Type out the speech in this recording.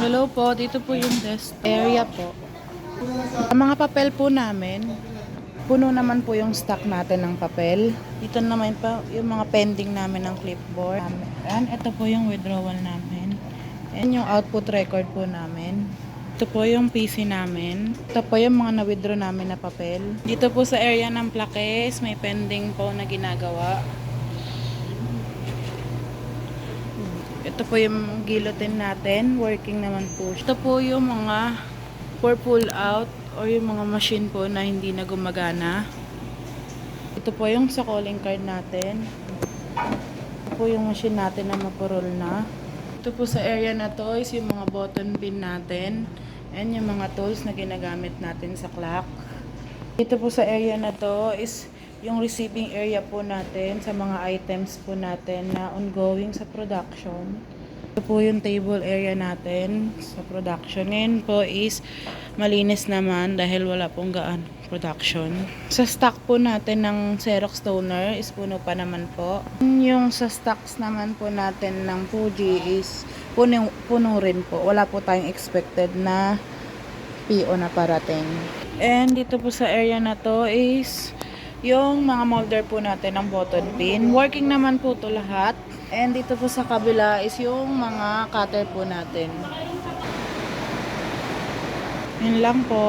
Hello po, dito po yung desk area po. Ang mga papel po namin, puno naman po yung stock natin ng papel. Dito naman pa yung mga pending namin ng clipboard. And ito po yung withdrawal namin. And yung output record po namin. Ito po yung PC namin. Ito po yung mga na-withdraw namin na papel. Dito po sa area ng plaques, may pending po na ginagawa. Ito po yung guillotine natin. Working naman po. Ito po yung mga for pull out or yung mga machine po na hindi na gumagana. Ito po yung sa calling card natin. Ito po yung machine natin na mapurol na. Ito po sa area na to is yung mga button pin natin and yung mga tools na ginagamit natin sa clock. Dito po sa area na to is yung receiving area po natin sa mga items po natin na ongoing sa production. Ito po yung table area natin sa production. Ngayon po is malinis naman dahil wala pong gaan production. Sa stock po natin ng Xerox toner is puno pa naman po. Yung sa stocks naman po natin ng Fuji is puno rin po. Wala po tayong expected na PO na parating. And dito po sa area na to is yung mga molder po natin ng button pin. Working naman po to lahat. And dito po sa kabila is yung mga cutter po natin. Yun lang po.